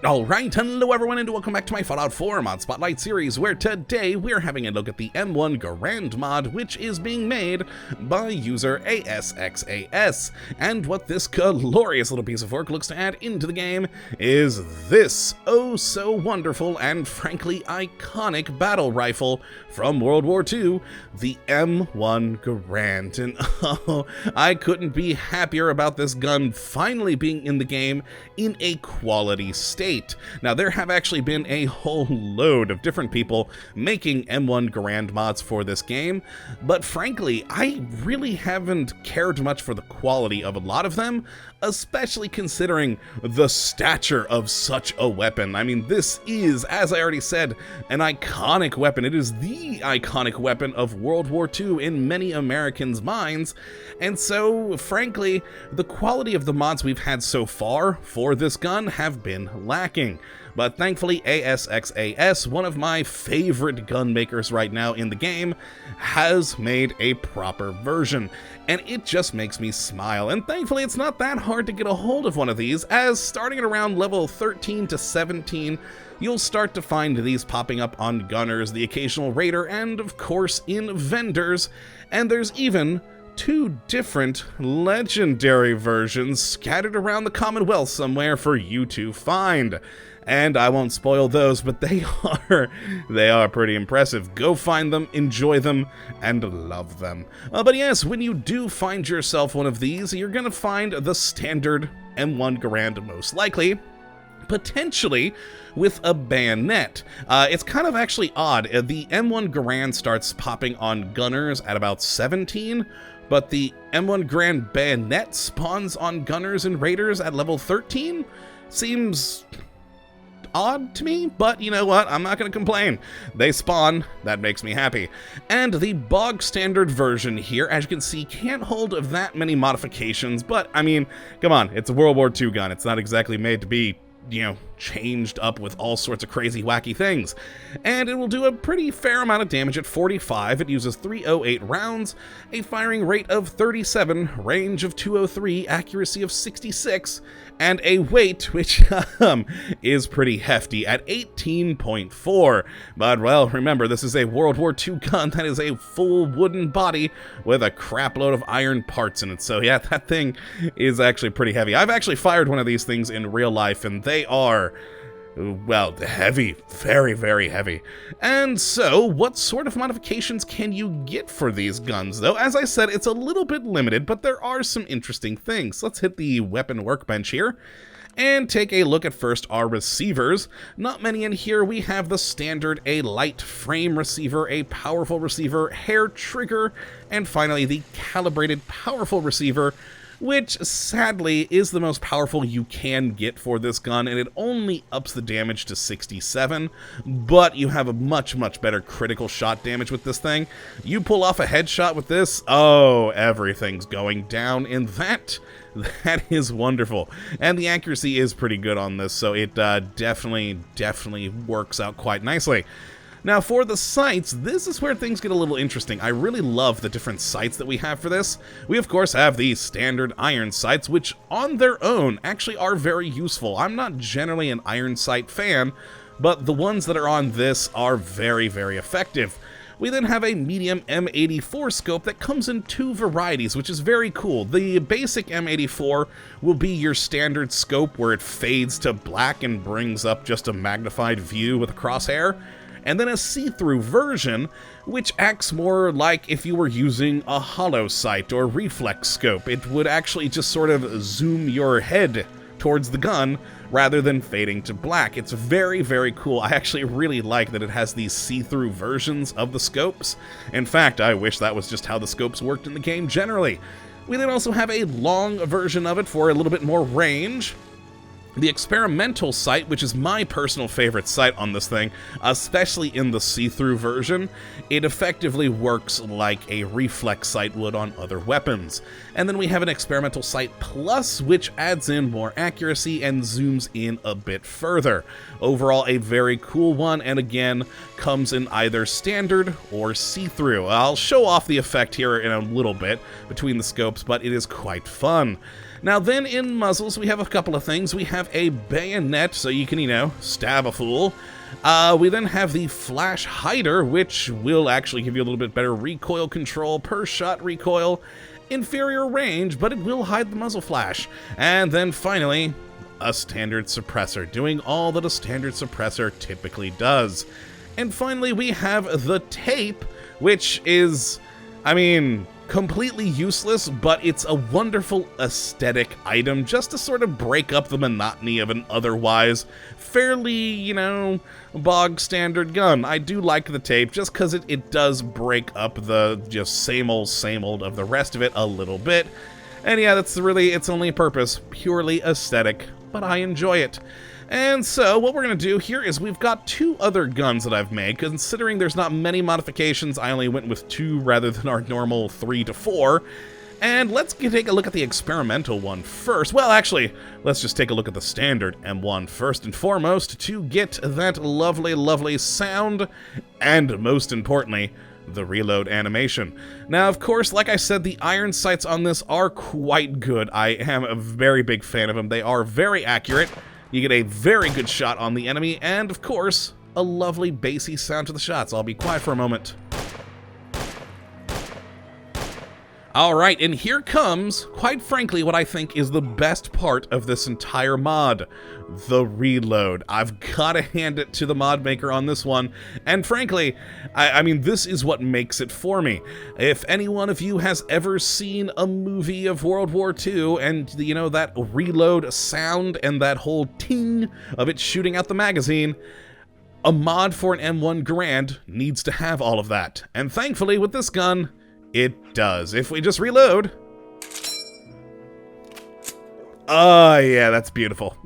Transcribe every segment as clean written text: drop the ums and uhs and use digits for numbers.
Alright, hello everyone and welcome back to my Fallout 4 Mod Spotlight series, where today we're having a look at the M1 Garand mod, which is being made by user ASXAS. And what this glorious little piece of work looks to add into the game is this oh so wonderful and frankly iconic battle rifle from World War II, the M1 Garand. And oh, I couldn't be happier about this gun finally being in the game in a quality state. Now, there have actually been a whole load of different people making M1 Garand mods for this game, but frankly, I really haven't cared much for the quality of a lot of them, especially considering the stature of such a weapon. I mean, this is, as I already said, an iconic weapon. It is the iconic weapon of World War II in many Americans' minds, and so, frankly, the quality of the mods we've had so far for this gun have been lacking. But thankfully, ASXAS, one of my favorite gun makers right now in the game, has made a proper version, and it just makes me smile. And thankfully, it's not that hard to get a hold of one of these, as starting at around level 13 to 17, you'll start to find these popping up on Gunners, the occasional Raider, and of course in vendors, and there's even two different legendary versions scattered around the Commonwealth somewhere for you to find. And I won't spoil those, but they are pretty impressive. Go find them, enjoy them, and love them. But yes, when you do find yourself one of these, you're gonna find the standard M1 Garand most likely, potentially with a bayonet. It's kind of actually odd. The M1 Garand starts popping on Gunners at about 17, but the M1 Garand bayonet spawns on Gunners and Raiders at level 13? Seems odd to me, but you know what, I'm not gonna complain. They spawn, that makes me happy. And the bog standard version here, as you can see, can't hold of that many modifications, but I mean, come on, it's a World War II gun. It's not exactly made to be, you know, changed up with all sorts of crazy wacky things. And it will do a pretty fair amount of damage at 45. It uses 308 rounds, a firing rate of 37, range of 203, accuracy of 66, and a weight which is pretty hefty at 18.4. But well, remember, this is a World War II gun that is a full wooden body with a crap load of iron parts in it. So yeah, that thing is actually pretty heavy. I've actually fired one of these things in real life, and they are, well, heavy, very, very heavy. And so, what sort of modifications can you get for these guns, though? As I said, it's a little bit limited, but there are some interesting things. Let's hit the weapon workbench here and take a look at first our receivers. Not many in here. We have the standard, a light frame receiver, a powerful receiver, hair trigger, and finally the calibrated powerful receiver, which sadly is the most powerful you can get for this gun, and it only ups the damage to 67, but you have a much, much better critical shot damage with this thing. You pull off a headshot with this, oh, everything's going down, and that is wonderful. And the accuracy is pretty good on this, so it definitely works out quite nicely. Now, for the sights, this is where things get a little interesting. I really love the different sights that we have for this. We, of course, have the standard iron sights, which on their own actually are very useful. I'm not generally an iron sight fan, but the ones that are on this are very, very effective. We then have a medium M84 scope that comes in two varieties, which is very cool. The basic M84 will be your standard scope where it fades to black and brings up just a magnified view with a crosshair, and then a see-through version, which acts more like if you were using a hollow sight or reflex scope. It would actually just sort of zoom your head towards the gun rather than fading to black. It's very, very cool. I actually really like that it has these see-through versions of the scopes. In fact, I wish that was just how the scopes worked in the game generally. We then also have a long version of it for a little bit more range. The experimental sight, which is my personal favorite sight on this thing, especially in the see-through version, it effectively works like a reflex sight would on other weapons. And then we have an experimental sight plus, which adds in more accuracy and zooms in a bit further. Overall, a very cool one, and again, comes in either standard or see-through. I'll show off the effect here in a little bit between the scopes, but it is quite fun. Now then, in Muzzles, we have a couple of things. We have a bayonet, so you can, you know, stab a fool. We then have the Flash Hider, which will actually give you a little bit better recoil control, per shot recoil, inferior range, but it will hide the muzzle flash. And then finally, a standard suppressor, doing all that a standard suppressor typically does. And finally, we have the tape, which is, I mean, completely useless, but it's a wonderful aesthetic item just to sort of break up the monotony of an otherwise fairly, you know, bog standard gun. I do like the tape just because it does break up the just same old of the rest of it a little bit. And yeah, that's really its only purpose, purely aesthetic, but I enjoy it. And so what we're going to do here is we've got two other guns that I've made. Considering there's not many modifications, I only went with 2 rather than our normal 3 to 4. And let's take a look at the experimental one first. Well, actually, let's just take a look at the standard M1 first and foremost to get that lovely, lovely sound and, most importantly, the reload animation. Now, of course, like I said, the iron sights on this are quite good. I am a very big fan of them. They are very accurate. You get a very good shot on the enemy, and of course, a lovely bassy sound to the shots. I'll be quiet for a moment. Alright, and here comes, quite frankly, what I think is the best part of this entire mod. The reload. I've gotta hand it to the mod maker on this one, and frankly, I mean, this is what makes it for me. If any one of you has ever seen a movie of World War II, and, you know, that reload sound and that whole ting of it shooting out the magazine, a mod for an M1 Garand needs to have all of that. And thankfully, with this gun, it does. If we just reload... Oh, yeah, that's beautiful.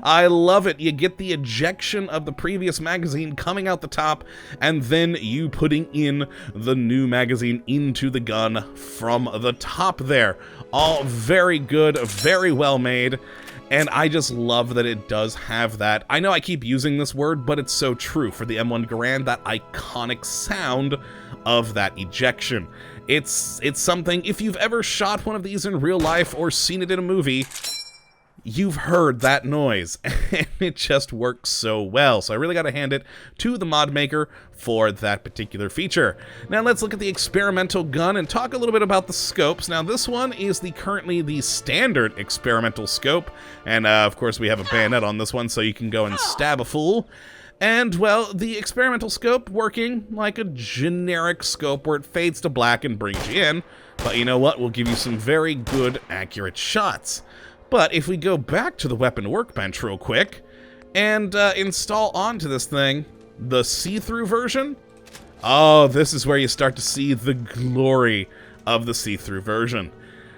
I love it. You get the ejection of the previous magazine coming out the top, and then you putting in the new magazine into the gun from the top there. All very good, very well made, and I just love that it does have that. I know I keep using this word, but it's so true for the M1 Garand, that iconic sound of that ejection. It's something, if you've ever shot one of these in real life or seen it in a movie, you've heard that noise, and it just works so well. So I really gotta hand it to the mod maker for that particular feature. Now let's look at the experimental gun and talk a little bit about the scopes. Now this one is currently the standard experimental scope, and of course we have a bayonet on this one, so you can go and stab a fool. And, well, the experimental scope working like a generic scope where it fades to black and brings you in, but you know what, we'll give you some very good, accurate shots. But if we go back to the weapon workbench real quick, and install onto this thing the see-through version, oh, this is where you start to see the glory of the see-through version.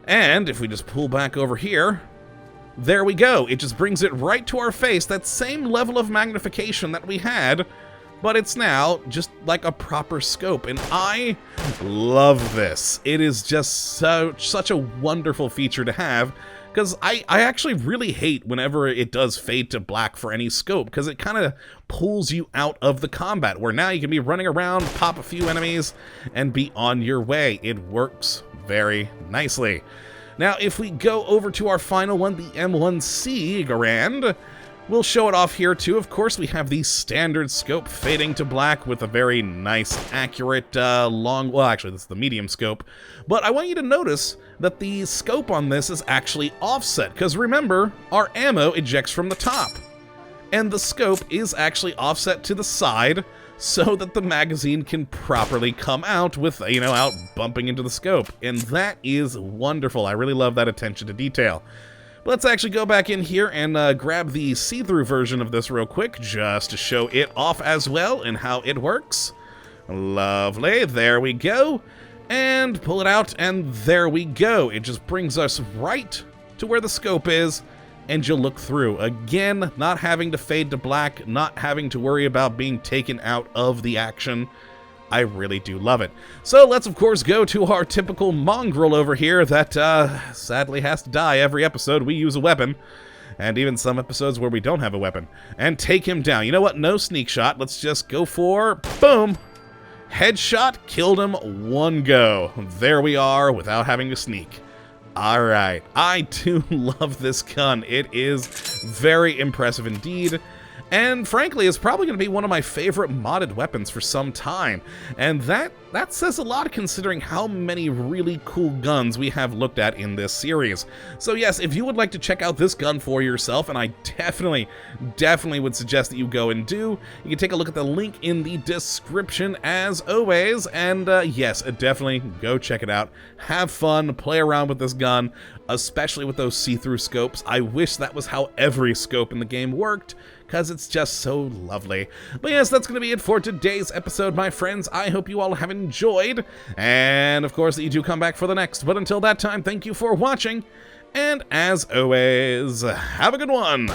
And if we just pull back over here, there we go. It just brings it right to our face, that same level of magnification that we had, but it's now just like a proper scope, and I love this. It is just such a wonderful feature to have, because I actually really hate whenever it does fade to black for any scope, because it kind of pulls you out of the combat, where now you can be running around, pop a few enemies, and be on your way. It works very nicely. Now, if we go over to our final one, the M1C Garand, we'll show it off here too. Of course, we have the standard scope fading to black with a very nice, accurate, well, actually, this is the medium scope. But I want you to notice that the scope on this is actually offset, because remember, our ammo ejects from the top. And the scope is actually offset to the side, so that the magazine can properly come out with, you know, out bumping into the scope. And that is wonderful. I really love that attention to detail. But let's actually go back in here and grab the see-through version of this real quick, just to show it off as well and how it works. Lovely. There we go. And pull it out, and there we go. It just brings us right to where the scope is, and you'll look through. Again, not having to fade to black, not having to worry about being taken out of the action. I really do love it. So let's, of course, go to our typical mongrel over here that sadly has to die every episode we use a weapon. And even some episodes where we don't have a weapon. And take him down. You know what? No sneak shot. Let's just go for, boom! Headshot, killed him, one go. There we are, without having to sneak. Alright, I do love this gun. It is very impressive indeed. And frankly, it's probably going to be one of my favorite modded weapons for some time. And that says a lot considering how many really cool guns we have looked at in this series. So yes, if you would like to check out this gun for yourself, and I definitely would suggest that you go and do, you can take a look at the link in the description as always. And yes, definitely go check it out. Have fun, play around with this gun, especially with those see-through scopes. I wish that was how every scope in the game worked, because it's just so lovely. But yes, that's going to be it for today's episode, my friends. I hope you all have enjoyed, and of course that you do come back for the next. But until that time, thank you for watching, and as always, have a good one!